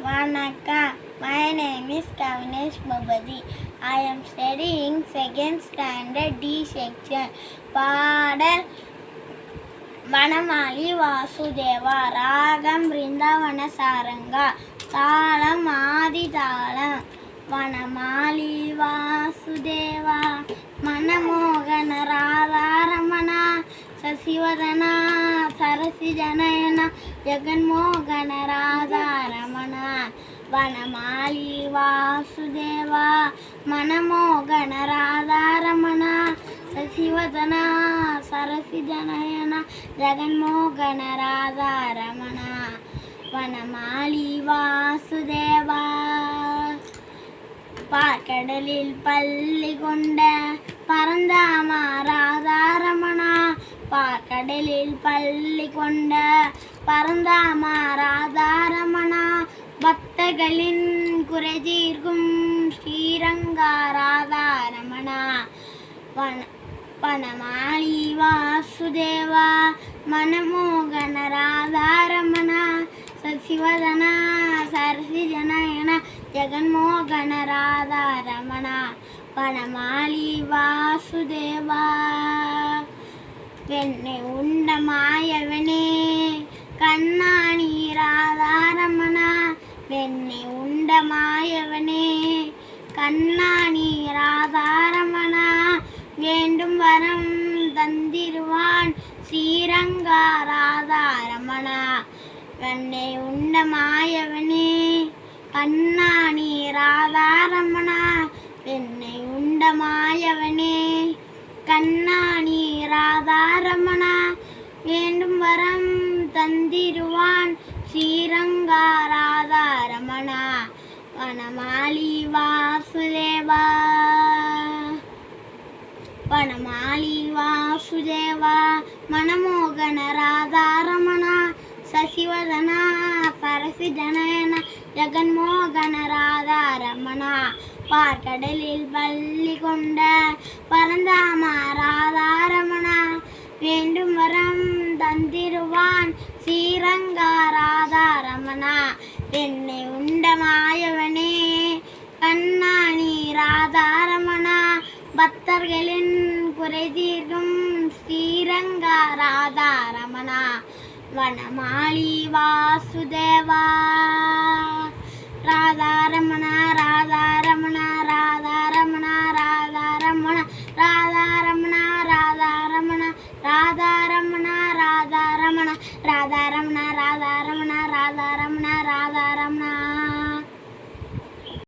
Vanakkam. My name is Kavinesh Babadi. I am studying second standard D section. பாடல் வனமாலி வாசுதேவா. ராகம் பிருந்தாவன சாரங்கா. தாளம் ஆதி தாளம். வனமாலி வாசுதேவா. மனமோகன ராதாரமணா. சசிவதனா சரசிஜனயன ஜெகன்மோகன ராதாரமணா. வனமாலி வாசுதேவா. மனமோகன ராதாரமணா. சசிவதனா சரசிஜனயன ஜெகன்மோகன ராதாரமணா. வனமாலி வாசுதேவா. பார்க்கடலில் பள்ளி கொண்ட பரந்தாமா ராதாரமணா. பார்க்கடலில் பள்ளி கொண்ட பரந்தாமா ராதாரமணா. பக்தர்களின் குறை தீர்க்கும் ஸ்ரீரங்கா ராதாரமணா. வனமாலி வாசுதேவா. மனமோகன ராதாரமணா. சசிவதனா சரசிஜனயன ஜெகன்மோகன ராதாரமணா. வனமாலி வாசுதேவா. வெண்ணை உண்ட மாயவனே கண்ணாணி ராதாரமணா. வெண்ணை உண்ட மாயவனே கண்ணாணி ராதாரமணா. வேண்டும் வரம் தந்திருவான் ஸ்ரீரங்கா ராதாரமணா. வெண்ணை உண்ட மாயவனே கண்ணாணி ராதாரமணா. வெண்ணை உண்ட மாயவனே கண்ணாணி ராதாரமணா. வேண்டும் வரம் தந்திருவான் ஸ்ரீரங்கா ராதாரமணா. வனமாலி வாசுதேவா. வனமாலி வாசுதேவா. மனமோகன ராதாரமணா. சசிவதனா சரசிஜனயன ஜெகன்மோகன ராதாரமணா. பார்க்கடலில் பள்ளி கொண்ட பரந்தாமா ராதாரமணா. வேண்டும் வரம் தந்திருவான் ஸ்ரீரங்கா ராதாரமணா. வெண்ணை உண்ட மாயவனே கண்ணாணி ராதாரமணா. பக்தர்களின் குறை தீர்க்கும் ஸ்ரீரங்கா ராதாரமணா. வனமாலி வாசுதேவா. ராதாரமணா ராதாரமணா ராதாரமணா ராதாரமணா ராதாரமணா ராதாரமணா ராதாரமணா ராதாரமணா ராதாரமணா ராதாரமணா ராதாரமணா ராதாரமணா.